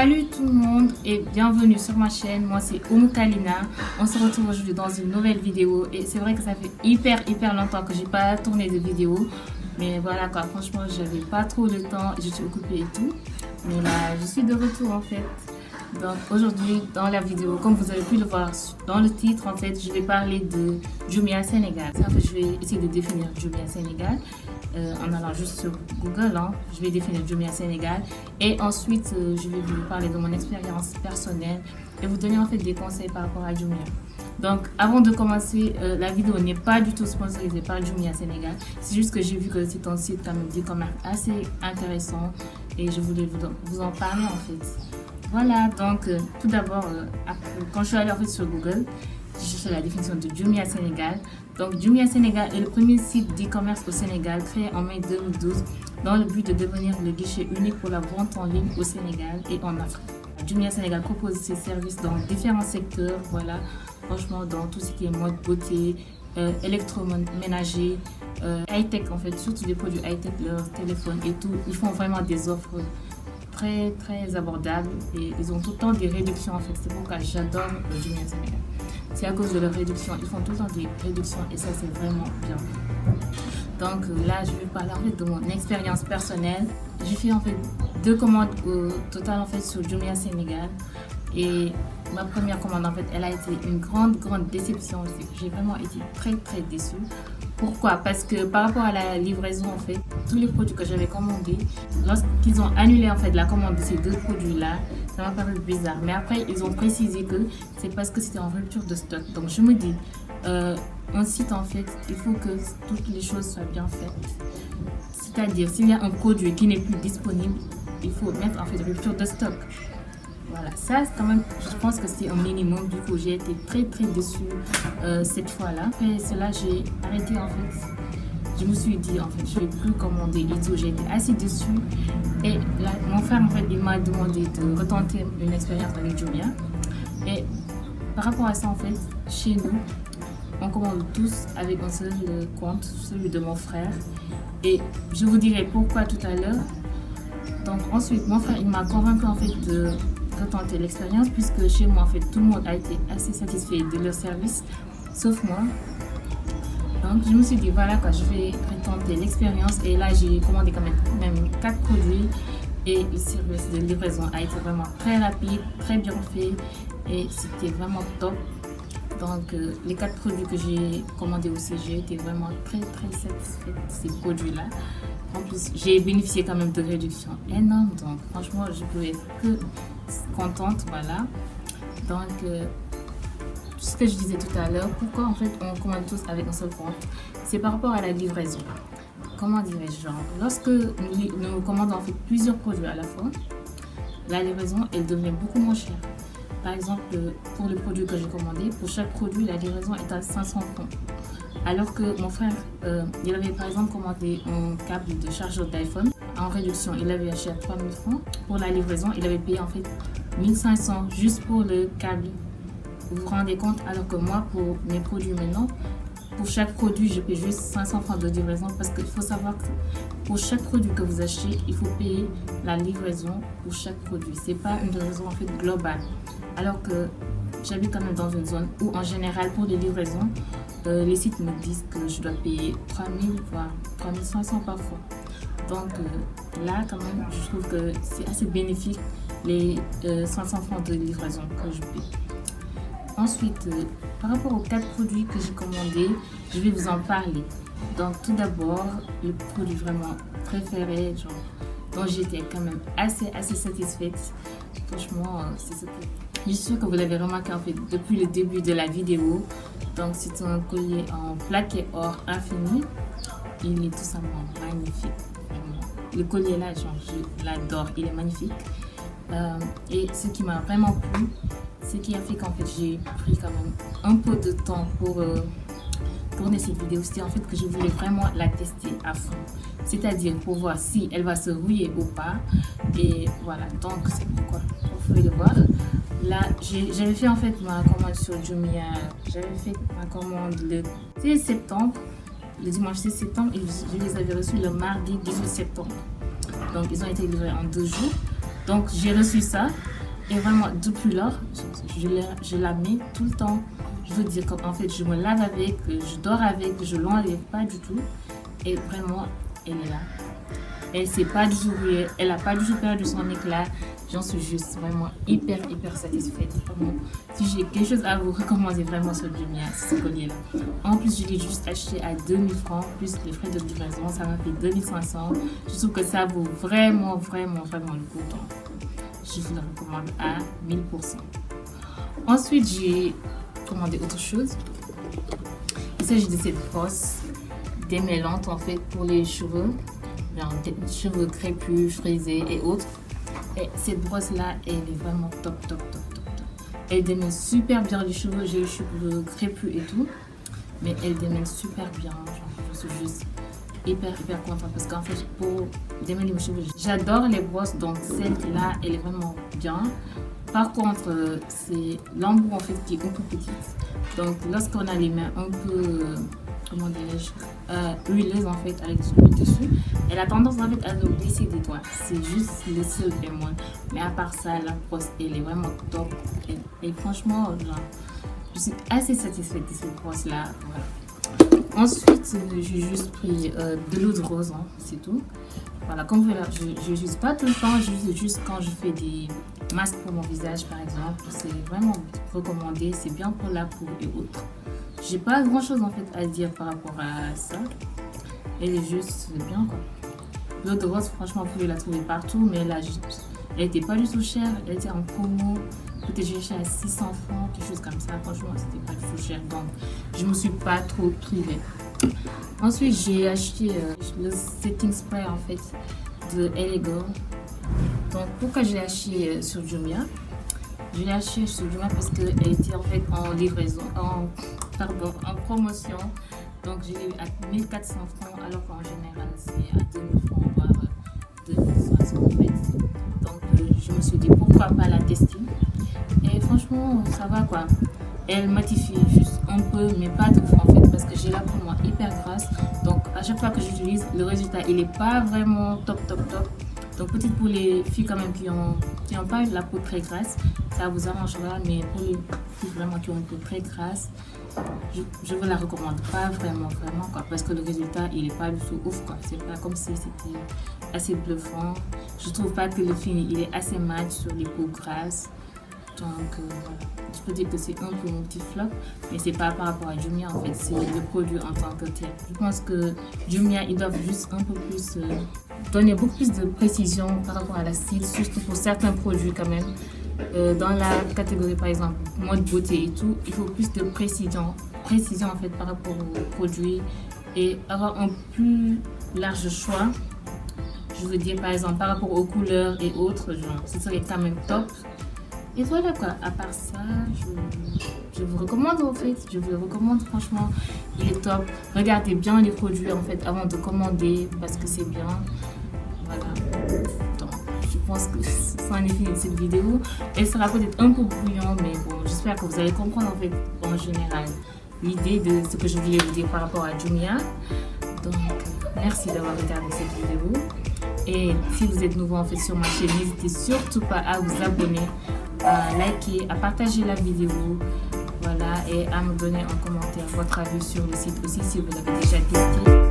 Salut tout le monde et bienvenue sur ma chaîne. Moi c'est Oumokalina. On se retrouve aujourd'hui dans une nouvelle vidéo et c'est vrai que ça fait hyper longtemps que j'ai pas tourné de vidéo. Mais voilà quoi, franchement j'avais pas trop le temps, j'étais occupée et tout. Mais là je suis de retour en fait. Donc aujourd'hui dans la vidéo, comme vous avez pu le voir dans le titre en fait, je vais parler de Jumia Sénégal. En fait je vais essayer de définir Jumia Sénégal. En allant juste sur Google, je vais définir Jumia Sénégal et ensuite je vais vous parler de mon expérience personnelle et vous donner en fait des conseils par rapport à Jumia. Donc avant de commencer, la vidéo n'est pas du tout sponsorisée par Jumia Sénégal, c'est juste que j'ai vu que c'est un site quand même d'e-commerce assez intéressant et je voulais vous en parler en fait. Voilà, donc tout d'abord, quand je suis allée en fait sur Google, j'ai cherché la définition de Jumia Sénégal. Donc Jumia Sénégal est le premier site d'e-commerce au Sénégal créé en mai 2012 dans le but de devenir le guichet unique pour la vente en ligne au Sénégal et en Afrique. Jumia Sénégal propose ses services dans différents secteurs, voilà, franchement dans tout ce qui est mode, beauté, électroménager, high-tech en fait, surtout des produits high-tech, leurs téléphones et tout. Ils font vraiment des offres très abordables et ils ont tout le temps des réductions en fait. C'est pourquoi j'adore Jumia Sénégal. C'est à cause de leurs réductions, ils font tout le temps des réductions et ça c'est vraiment bien. Donc là je vais parler en fait de mon expérience personnelle. J'ai fait en fait 2 commandes au total en fait sur Jumia Sénégal et ma première commande en fait elle a été une grande déception aussi. J'ai vraiment été très déçue. Pourquoi? Parce que par rapport à la livraison en fait, tous les produits que j'avais commandés, lorsqu'ils ont annulé en fait la commande de ces 2 produits là, ça m'a paru bizarre. Mais après ils ont précisé que c'est parce que c'était en rupture de stock. Donc je me dis, un site en fait, il faut que toutes les choses soient bien faites. C'est-à-dire s'il y a un produit qui n'est plus disponible, il faut mettre en fait rupture de stock. Voilà, ça quand même, je pense que c'est un minimum. Du coup, j'ai été très déçue cette fois-là. Après cela, j'ai arrêté en fait. Je me suis dit en fait, je ne vais plus commander et tout. J'ai été assez déçue. Et là, mon frère en fait, il m'a demandé de retenter une expérience avec Jumia. Et par rapport à ça en fait, chez nous, on commande tous avec un seul compte, celui de mon frère. Et je vous dirai pourquoi tout à l'heure. Donc ensuite, mon frère, il m'a convaincu en fait de retenter l'expérience puisque chez moi en fait tout le monde a été assez satisfait de leur service sauf moi. Donc je me suis dit voilà quoi, je vais retenter l'expérience et là j'ai commandé quand même 4 produits et le service de livraison a été vraiment très rapide, très bien fait et c'était vraiment top. Donc les 4 produits que j'ai commandés aussi, j'ai été vraiment très satisfaite de ces produits là. En plus j'ai bénéficié quand même de réductions énormes, donc franchement je peux être que contente, voilà. Donc ce que je disais tout à l'heure, pourquoi en fait on commande tous avec un seul compte, c'est par rapport à la livraison. Comment dirais-je, genre lorsque nous commandons en fait plusieurs produits à la fois, la livraison elle devient beaucoup moins chère. Par exemple pour le produit que j'ai commandé, pour chaque produit la livraison est à 500 francs. Alors que mon frère, il avait par exemple commandé un câble de chargeur d'iPhone en réduction, il avait acheté à 3000 francs. Pour la livraison, il avait payé en fait 1500 juste pour le câble. Vous vous rendez compte? Alors que moi, pour mes produits maintenant, pour chaque produit, je paye juste 500 francs de livraison parce qu'il faut savoir que pour chaque produit que vous achetez, il faut payer la livraison pour chaque produit. C'est pas une livraison en fait globale. Alors que j'habite quand même dans une zone où en général pour les livraisons, les sites me disent que je dois payer 3000 voire 3500 parfois. Donc là quand même je trouve que c'est assez bénéfique les 500 francs de livraison que je paye. Ensuite par rapport aux 4 produits que j'ai commandés, je vais vous en parler. Donc tout d'abord le produit vraiment préféré, genre, dont j'étais quand même assez satisfaite. Franchement c'est ce que je suis sûre que vous l'avez remarqué en fait depuis le début de la vidéo. Donc c'est un collier en plaqué or infini. Il est tout simplement magnifique. Vraiment. Le collier là, genre, je l'adore, il est magnifique. Et ce qui m'a vraiment plu, ce qui a fait qu'en fait j'ai pris quand même un peu de temps pour tourner cette vidéo, c'était en fait que je voulais vraiment la tester à fond. C'est-à-dire pour voir si elle va se rouiller ou pas. Et voilà, donc c'est pourquoi vous pouvez le voir. Là, j'avais fait en fait ma commande sur Jumia. J'avais fait ma commande le 6 septembre, le dimanche 6 septembre, et je les avais reçus le mardi 18 septembre. Donc, ils ont été livrés en 2 jours. Donc j'ai reçu ça et vraiment depuis lors, je la mets tout le temps. Je veux dire qu'en fait je me lave avec, je dors avec, je l'enlève pas du tout. Et vraiment, elle est là. Elle s'est pas du tout rouillée, elle a pas du tout perdu son éclat. J'en suis juste vraiment hyper satisfaite. Vraiment, si j'ai quelque chose à vous recommander vraiment sur Jumia, c'est ce collier-là. En plus, je l'ai juste acheté à 2000 francs, plus les frais de livraison, ça m'a fait 2500. Je trouve que ça vaut vraiment le coup. Donc, je vous le recommande à 1000%. Ensuite, j'ai commandé autre chose. Il s'agit de cette brosse démêlante en fait pour les cheveux, cheveux crépus, frisés et autres. Et cette brosse là, elle est vraiment top. Elle démêle super bien les cheveux. J'ai les cheveux crépus et tout, mais elle démêle super bien. Je suis juste hyper contente parce qu'en fait pour démêler mes cheveux, j'adore les brosses, donc celle-là elle est vraiment bien. Par contre, c'est l'embout en fait qui est un peu petite. Donc lorsqu'on a les mains un peu comment dirais-je, huileuse en fait avec du l'huile dessus, elle a tendance en fait à nous glisser des doigts. C'est juste le seul bémol. Mais à part ça, la brosse elle est vraiment top. Et franchement, genre, je suis assez satisfaite de cette brosse là. Voilà. Ensuite, j'ai juste pris de l'eau de rose, hein, c'est tout. Voilà, comme vous voyez, je n'utilise pas tout le temps, je juste quand je fais des masques pour mon visage par exemple. C'est vraiment recommandé, c'est bien pour la peau et autres. J'ai pas grand chose en fait à dire par rapport à ça. Elle est juste bien quoi. L'eau de rose, franchement, vous pouvez la trouver partout, mais là, elle était pas du tout chère. Elle était en promo. Peut-être j'ai acheté à 600 francs, quelque chose comme ça. Franchement, c'était pas du tout cher. Donc, je me suis pas trop privée. Ensuite, j'ai acheté le setting spray en fait de Elego. Donc, pourquoi j'ai acheté sur Jumia? Je l'ai acheté sur Jumia parce qu'elle était en fait en livraison, en promotion. Donc je l'ai eu à 1400 francs alors qu'en général c'est à 2000 francs voire 2500 en fait. Donc je me suis dit pourquoi pas la tester. Et franchement ça va quoi. Elle matifie juste un peu mais pas de fond en fait parce que j'ai la peau moi hyper grasse. Donc à chaque fois que j'utilise le résultat il est pas vraiment top. Donc peut-être pour les filles quand même qui ont pas la peau très grasse, ça vous arrangera. Mais pour les filles vraiment qui ont une peau très grasse, je vous la recommande pas vraiment quoi, parce que le résultat il est pas du tout ouf quoi. C'est pas comme si c'était assez bluffant. Je trouve pas que le fini il est assez mat sur les peaux grasses. Donc voilà. Je peux dire que c'est un peu mon petit flop, mais c'est pas par rapport à Jumia en fait, c'est le produit en tant que tel. Je pense que Jumia ils doivent juste un peu plus donner beaucoup plus de précision par rapport à la style, surtout pour certains produits quand même. Dans la catégorie par exemple mode beauté et tout, il faut plus de précision en fait par rapport aux produits et avoir un plus large choix. Je veux dire par exemple par rapport aux couleurs et autres, genre ce serait quand même top. Et voilà quoi, à part ça, je vous recommande en fait, je vous le recommande franchement, il est top. Regardez bien les produits en fait avant de commander parce que c'est bien. Voilà. Donc, je pense que c'en est fini de cette vidéo. Elle sera peut-être un peu brouillante, mais bon, j'espère que vous allez comprendre en fait en général l'idée de ce que je voulais vous dire par rapport à Jumia. Donc, merci d'avoir regardé cette vidéo. Et si vous êtes nouveau en fait sur ma chaîne, n'hésitez surtout pas à vous abonner, à liker, à partager la vidéo, voilà, et à me donner en commentaire votre avis sur le site aussi si vous l'avez déjà testé.